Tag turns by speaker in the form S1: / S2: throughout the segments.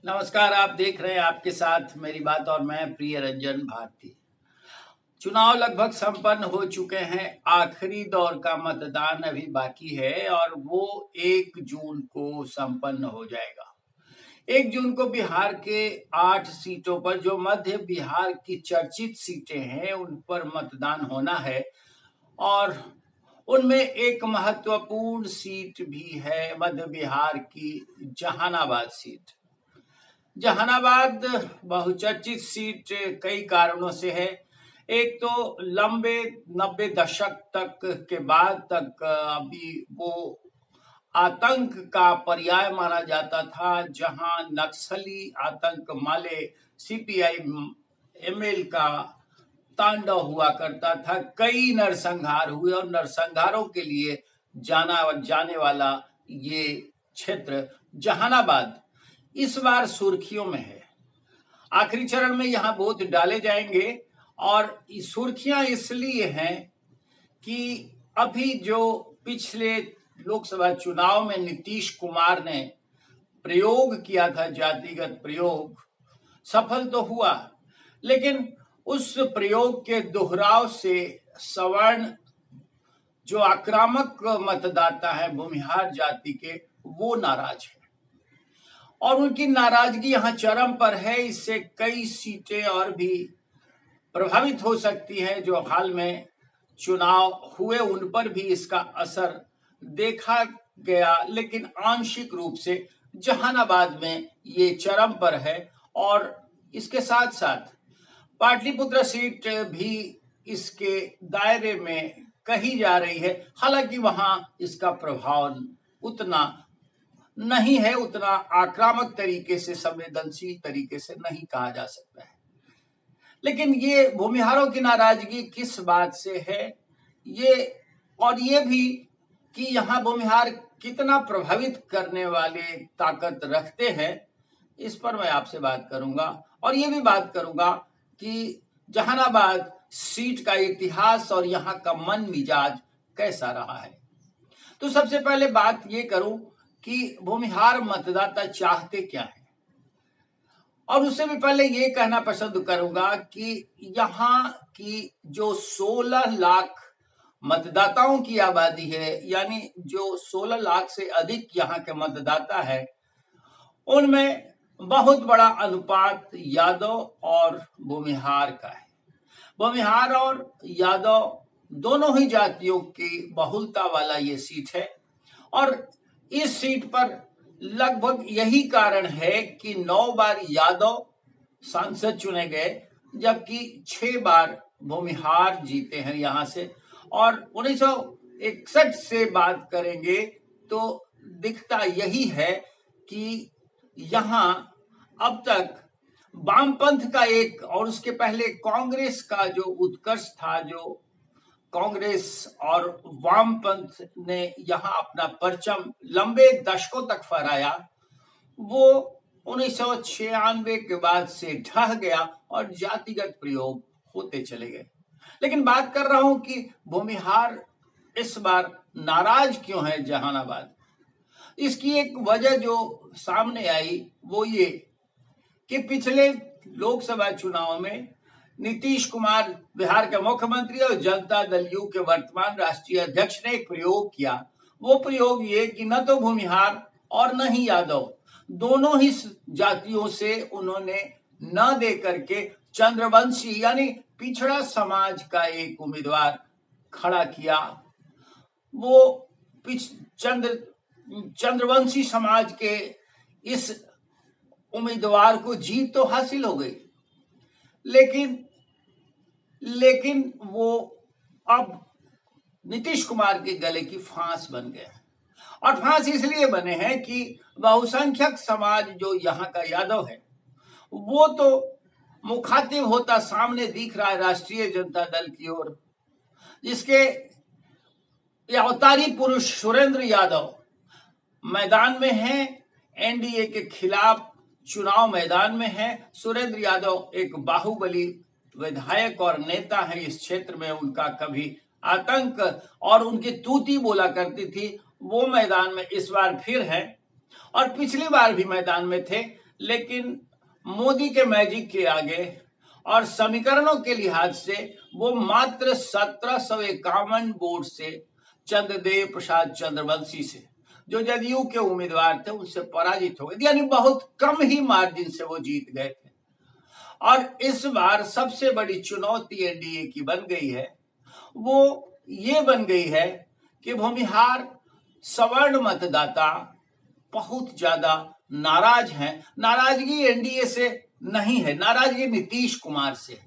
S1: नमस्कार। आप देख रहे हैं आपके साथ मेरी बात और मैं प्रिय रंजन भारती। चुनाव लगभग संपन्न हो चुके हैं। आखिरी दौर का मतदान अभी बाकी है और वो 1 जून को संपन्न हो जाएगा। 1 जून को बिहार के 8 सीटों पर, जो मध्य बिहार की चर्चित सीटें हैं, उन पर मतदान होना है और उनमें एक महत्वपूर्ण सीट भी है, मध्य बिहार की जहानाबाद सीट। जहानाबाद बहुचर्चित सीट कई कारणों से है। एक तो लंबे 90 दशक तक के बाद तक अभी वो आतंक का पर्याय माना जाता था, जहां नक्सली आतंक माले सीपीआई एमएल का तांडव हुआ करता था। कई नरसंहार हुए और नरसंहारों के लिए जाने वाला ये क्षेत्र जहानाबाद इस बार सुर्खियों में है। आखिरी चरण में यहाँ वोट डाले जाएंगे और सुर्खियां इसलिए हैं कि अभी जो पिछले लोकसभा चुनाव में नीतीश कुमार ने प्रयोग किया था, जातिगत प्रयोग, सफल तो हुआ, लेकिन उस प्रयोग के दोहराव से सवर्ण जो आक्रामक मतदाता है भूमिहार जाति के, वो नाराज है और उनकी नाराजगी यहाँ चरम पर है। इससे कई सीटें और भी प्रभावित हो सकती हैं। जो हाल में चुनाव हुए उन पर भी इसका असर देखा गया, लेकिन आंशिक रूप से जहानाबाद में ये चरम पर है और इसके साथ साथ पाटलिपुत्र सीट भी इसके दायरे में कही जा रही है। हालांकि वहां इसका प्रभाव उतना नहीं है, उतना आक्रामक तरीके से, संवेदनशील तरीके से नहीं कहा जा सकता है। लेकिन ये भूमिहारों की नाराजगी किस बात से है, ये भी कि यहाँ भूमिहार कितना प्रभावित करने वाले ताकत रखते हैं, इस पर मैं आपसे बात करूंगा और ये भी बात करूंगा कि जहानाबाद सीट का इतिहास और यहाँ का मन मिजाज कैसा रहा है। तो सबसे पहले बात ये करूं कि भूमिहार मतदाता चाहते क्या है, और उससे भी पहले ये कहना पसंद करूंगा कि यहाँ की जो 16 लाख मतदाताओं की आबादी है, यानी जो 16 लाख से अधिक यहाँ के मतदाता है, उनमें बहुत बड़ा अनुपात यादव और भूमिहार का है। भूमिहार और यादव दोनों ही जातियों की बहुलता वाला ये सीट है और इस सीट पर लगभग यही कारण है कि 9 बार यादव सांसद चुने गए, जबकि 6 बार भूमिहार जीते हैं यहां से। और 1961 से बात करेंगे तो दिखता यही है कि यहां अब तक वामपंथ का एक, और उसके पहले कांग्रेस का जो उत्कर्ष था, जो कांग्रेस और वामपंथ ने यहाँ अपना परचम लंबे दशकों तक फहराया, वो 1996 के बाद से ढह गया और जातिगत प्रयोग होते चले गए। लेकिन बात कर रहा हूं कि भूमिहार इस बार नाराज क्यों है जहानाबाद। इसकी एक वजह जो सामने आई वो ये कि पिछले लोकसभा चुनाव में नीतीश कुमार बिहार के मुख्यमंत्री और जनता दल यू के वर्तमान राष्ट्रीय अध्यक्ष ने एक प्रयोग किया। वो प्रयोग ये कि न तो भूमिहार और न ही यादव, दोनों ही जातियों से उन्होंने न दे करके चंद्रवंशी यानी पिछड़ा समाज का एक उम्मीदवार खड़ा किया। वो चंद्रवंशी समाज के इस उम्मीदवार को जीत तो हासिल हो गई, लेकिन वो अब नीतीश कुमार के गले की फांस बन गया। और फांस इसलिए बने हैं कि बहुसंख्यक समाज जो यहाँ का यादव है, वो तो मुखातिब होता सामने दिख रहा है राष्ट्रीय जनता दल की ओर, जिसके अवतारी पुरुष सुरेंद्र यादव मैदान में हैं, एनडीए के खिलाफ चुनाव मैदान में है। सुरेंद्र यादव एक बाहुबली विधायक और नेता है इस क्षेत्र में। उनका कभी आतंक और उनकी तूती बोला करती थी, वो मैदान में इस बार फिर है और पिछली बार भी मैदान में थे, लेकिन मोदी के मैजिक के आगे और समीकरणों के लिहाज से वो मात्र 1751 वोट से चंद्रदेव प्रसाद चंद्रवंशी से, जो जदयू के उम्मीदवार थे, उनसे पराजित हो गए। यानी बहुत कम ही मार्जिन से वो जीत गए थे। और इस बार सबसे बड़ी चुनौती एनडीए की बन गई है, वो ये बन गई है कि भूमिहार सवर्ण मतदाता बहुत ज्यादा नाराज हैं। नाराजगी एनडीए से नहीं है, नाराजगी नीतीश कुमार से है।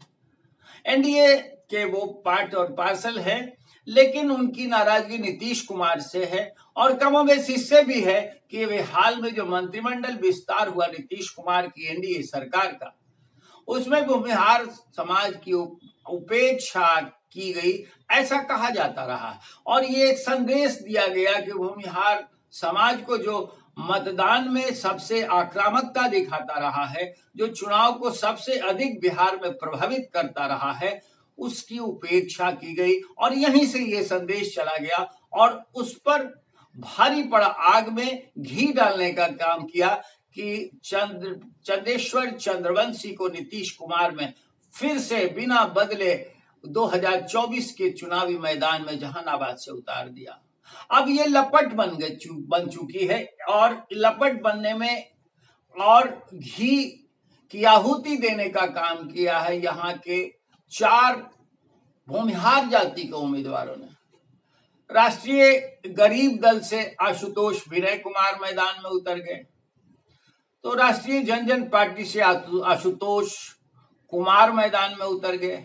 S1: एनडीए के वो पार्ट और पार्सल है, लेकिन उनकी नाराजगी नीतीश कुमार से है। और कमोबेश इससे भी है कि वे हाल में जो मंत्रिमंडल विस्तार हुआ नीतीश कुमार की एनडीए सरकार का, उसमें भूमिहार समाज की उपेक्षा की गई, ऐसा कहा जाता रहा। और ये एक संदेश दिया गया कि भूमिहार समाज को जो मतदान में सबसे आक्रामकता दिखाता रहा है, जो चुनाव को सबसे अधिक बिहार में प्रभावित करता रहा है, उसकी उपेक्षा की गई। और यहीं से ये संदेश चला गया और उस पर भारी पड़ा आग में घी डालने का काम किया कि चंदेश्वर चंद्रवंशी को नीतीश कुमार में फिर से बिना बदले 2024 के चुनावी मैदान में जहानाबाद से उतार दिया। अब ये लपट बन चुकी है और लपट बनने में और घी की आहुति देने का काम किया है यहाँ के 4 भूमिहार जाति के उम्मीदवारों ने। राष्ट्रीय गरीब दल से आशुतोष विनय कुमार मैदान में उतर गए, तो राष्ट्रीय जनजन पार्टी से आशुतोष कुमार मैदान में उतर गए।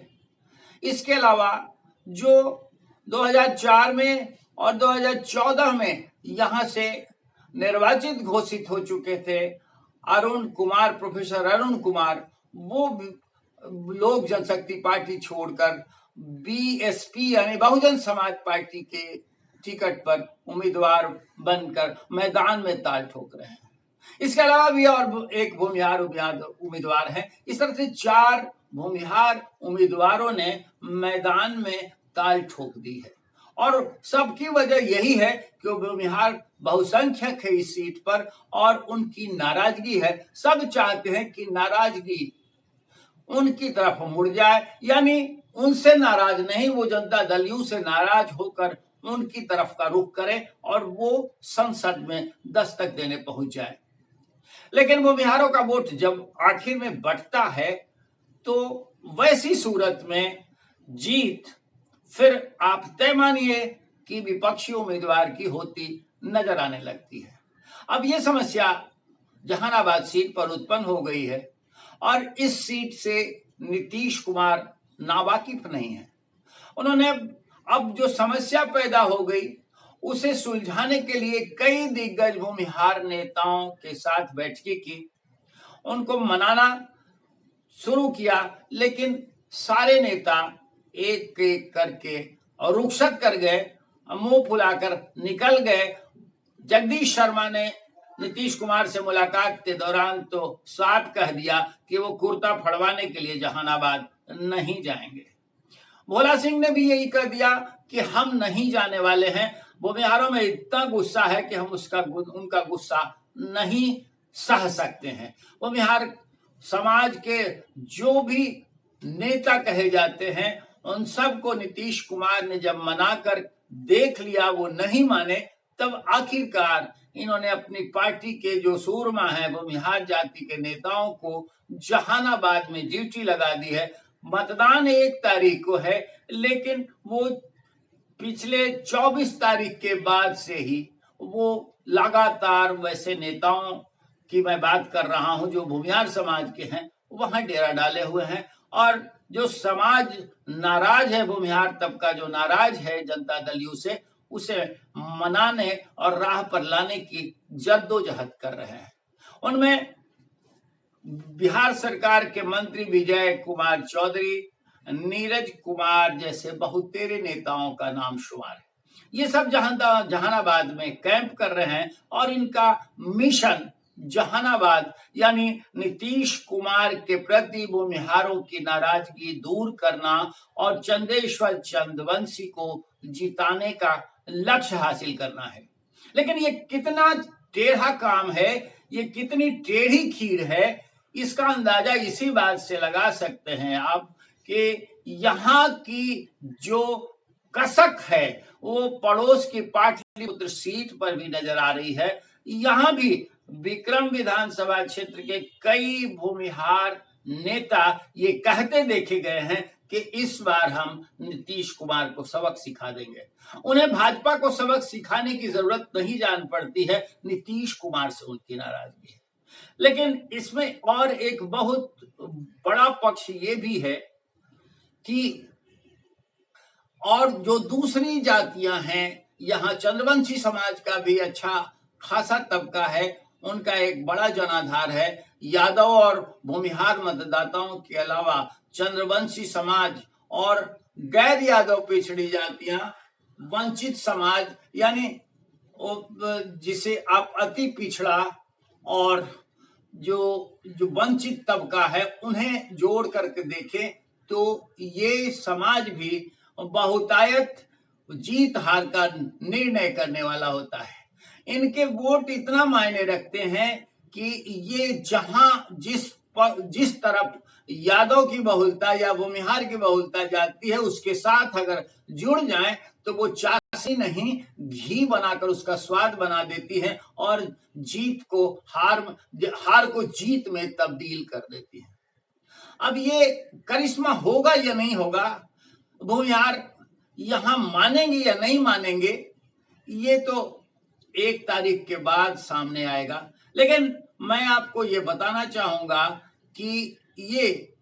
S1: इसके अलावा जो 2004 में और 2014 में यहां से निर्वाचित घोषित हो चुके थे अरुण कुमार, प्रोफेसर अरुण कुमार, वो लोक जनशक्ति पार्टी छोड़कर बीएसपी यानी बहुजन समाज पार्टी के टिकट पर उम्मीदवार बनकर मैदान में ताल ठोक रहे हैं। इसके अलावा भी और एक भूमिहार उम्मीदवार है। इस तरह से 4 भूमिहार उम्मीदवारों ने मैदान में ताल ठोक दी है और सबकी वजह यही है कि भूमिहार बहुसंख्यक है इस सीट पर और उनकी नाराजगी है। सब चाहते हैं कि नाराजगी उनकी तरफ मुड़ जाए, यानी उनसे नाराज नहीं, वो जनता दलियों से नाराज होकर उनकी तरफ का रुख करें और वो संसद में दस्तक देने पहुंच जाए। लेकिन भूमिहारों का वोट जब आखिर में बंटता है तो वैसी सूरत में जीत फिर आप तय मानिए कि विपक्षी उम्मीदवार की होती नजर आने लगती है। अब ये समस्या जहानाबाद सीट पर उत्पन्न हो गई है और इस सीट से नीतीश कुमार नावाकिफ नहीं है। उन्होंने अब जो समस्या पैदा हो गई उसे सुलझाने के लिए कई दिग्गज भूमिहार नेताओं के साथ बैठकें की, उनको मनाना शुरू किया, लेकिन सारे नेता एक एक करके और रुखसत कर गए, मुंह फुलाकर निकल गए। जगदीश शर्मा ने नीतीश कुमार से मुलाकात के दौरान तो साफ कह दिया कि वो कुर्ता फड़वाने के लिए जहानाबाद नहीं जाएंगे। भोला सिंह ने भी यही कह दिया कि हम नहीं जाने वाले हैं। भूमिहारों में इतना गुस्सा है कि हम उनका गुस्सा नहीं सह सकते हैं। भूमिहार समाज के जो भी नेता कहे जाते हैं उन सबको नीतीश कुमार ने जब मनाकर देख लिया वो नहीं माने, तब आखिरकार इन्होंने अपनी पार्टी के जो सूरमा हैं भूमिहार जाति के नेताओं को जहानाबाद में ड्यूटी लगा दी है। मतदान 1 तारीख को है, लेकिन वो पिछले 24 तारीख के बाद से ही वो लगातार वैसे नेताओं की मैं बात कर रहा हूं जो भूमिहार समाज के हैं, वहां डेरा डाले हुए हैं। और जो समाज नाराज है, भूमिहार तबका जो नाराज है जनता दलियों से, उसे मनाने और राह पर लाने की जद्दोजहद कर रहे हैं। उनमें बिहार सरकार के मंत्री विजय कुमार चौधरी, नीरज कुमार जैसे बहुतेरे नेताओं का नाम शुमार है। ये सब जहानाबाद में कैंप कर रहे हैं और इनका मिशन जहानाबाद यानी नीतीश कुमार के प्रति भूमिहारों की नाराजगी दूर करना और चंदेश्वर चंद्रवंशी को जिताने का लक्ष्य हासिल करना है। लेकिन ये कितना टेढ़ा काम है ये कितनी टेढ़ी खीर है, इसका अंदाजा इसी बात से लगा सकते हैं आप कि यहाँ की जो कसक है वो पड़ोस की पाटलिपुत्र सीट पर भी नजर आ रही है। यहाँ भी विक्रम विधानसभा क्षेत्र के कई भूमिहार नेता ये कहते देखे गए हैं कि इस बार हम नीतीश कुमार को सबक सिखा देंगे। उन्हें भाजपा को सबक सिखाने की जरूरत नहीं जान पड़ती है, नीतीश कुमार से उनकी नाराजगी है। लेकिन इसमें और एक बहुत बड़ा पक्ष ये भी है कि और जो दूसरी जातियां हैं, यहाँ चंद्रवंशी समाज का भी अच्छा खासा तबका है, उनका एक बड़ा जनाधार है। यादव और भूमिहार मतदाताओं के अलावा चंद्रवंशी समाज और गैर यादव पिछड़ी जातियां, वंचित समाज यानी जिसे आप अति पिछड़ा और जो वंचित तबका है उन्हें जोड़ करके देखें तो ये समाज भी बहुतायत जीत हार का निर्णय करने वाला होता है। इनके वोट इतना मायने रखते हैं कि ये जहां जिस तरफ यादव की बहुलता या भूमिहार की बहुलता जाती है उसके साथ अगर जुड़ जाएं तो वो चाशनी नहीं घी बनाकर उसका स्वाद बना देती है और जीत को हार को जीत में तब्दील कर देती है। अब ये करिश्मा होगा या नहीं होगा, भूमिहार यहां मानेंगे या नहीं मानेंगे, ये तो 1 तारीख के बाद सामने आएगा। लेकिन मैं आपको ये बताना चाहूंगा कि ये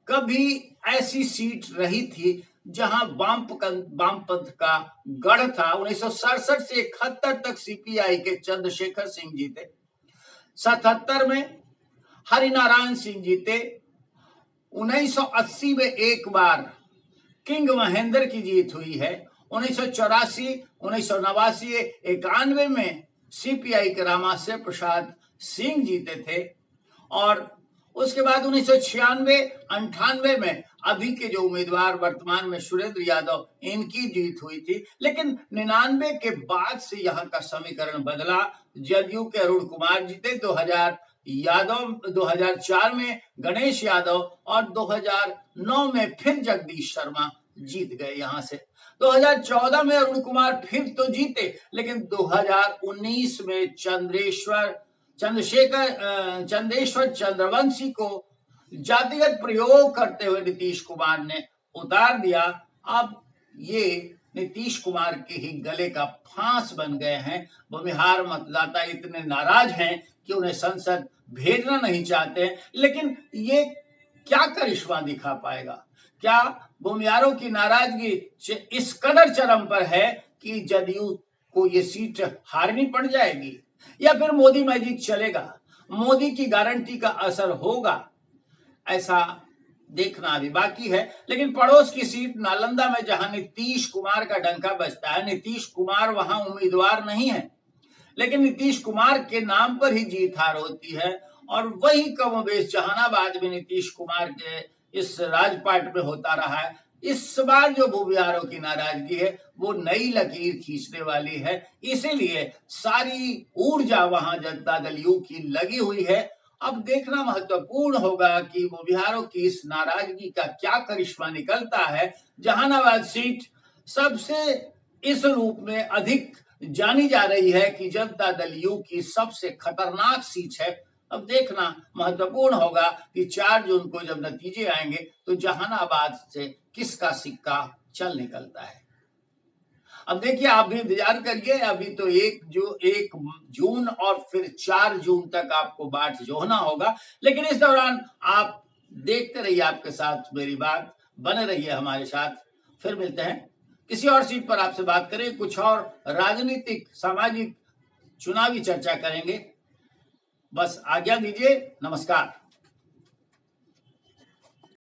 S1: कभी ऐसी सीट रही थी जहां वामपंथ का गढ़ था। 1967 से 71 तक सीपीआई के चंद्रशेखर सिंह जीते, 77 में हरिनारायण सिंह जीते, 1980 में एक बार किंग महेंद्र की जीत हुई है, 1984, 1989, 91 में सीपीआई के रामाश्रय प्रसाद सिंह जीते थे और उसके बाद 1996, 98 में अभी के जो उम्मीदवार वर्तमान में सुरेंद्र यादव, इनकी जीत हुई थी। लेकिन 99 के बाद से यहाँ का समीकरण बदला। जदयू के अरुण कुमार जीते, 2004 में गणेश यादव और 2009 में फिर जगदीश शर्मा जीत गए यहाँ से। 2014 में अरुण कुमार फिर तो जीते, लेकिन 2019 में चंद्रेश्वर चंद्रवंशी को जातिगत प्रयोग करते हुए नीतीश कुमार ने उतार दिया। अब ये नीतीश कुमार के ही गले का फांस बन गए हैं। भूमिहार मतदाता इतने नाराज हैं कि उन्हें संसद भेजना नहीं चाहते। लेकिन ये क्या करिश्मा दिखा पाएगा? क्या भूमिहारों की नाराजगी इस कदर चरम पर है कि जदयू को ये सीट हारनी पड़ जाएगी, या फिर मोदी मैजिक चलेगा, मोदी की गारंटी का असर होगा? ऐसा देखना अभी बाकी है। लेकिन पड़ोस की सीट नालंदा में जहां नीतीश कुमार का डंका बजता है, नीतीश कुमार वहां उम्मीदवार नहीं है, लेकिन नीतीश कुमार के नाम पर ही जीत हार होती है। और वही कमोबेश जहानाबाद में नीतीश कुमार के इस राजपाट में होता रहा है। इस बार जो भूमिहारों की नाराजगी है वो नई लकीर खींचने वाली है, इसीलिए सारी ऊर्जा वहां जनता दल यू की लगी हुई है। अब देखना महत्वपूर्ण होगा कि भूमिहारों की इस नाराजगी का क्या करिश्मा निकलता है। जहानाबाद सीट सबसे इस रूप में अधिक जानी जा रही है कि जनता दल यू की सबसे खतरनाक सीट है। अब देखना महत्वपूर्ण होगा कि 4 जून को जब नतीजे आएंगे तो जहानाबाद से किसका सिक्का चल निकलता है। अब देखिए, आप भी इंतजार करिए। अभी तो 1 जून और फिर 4 जून तक आपको बाट जोहना होगा। लेकिन इस दौरान आप देखते रहिए, आपके साथ मेरी बात बने रहिए हमारे साथ। फिर मिलते हैं किसी और सीट पर, आपसे बात करें, कुछ और राजनीतिक, सामाजिक, चुनावी चर्चा करेंगे। बस आज्ञा दीजिए। नमस्कार।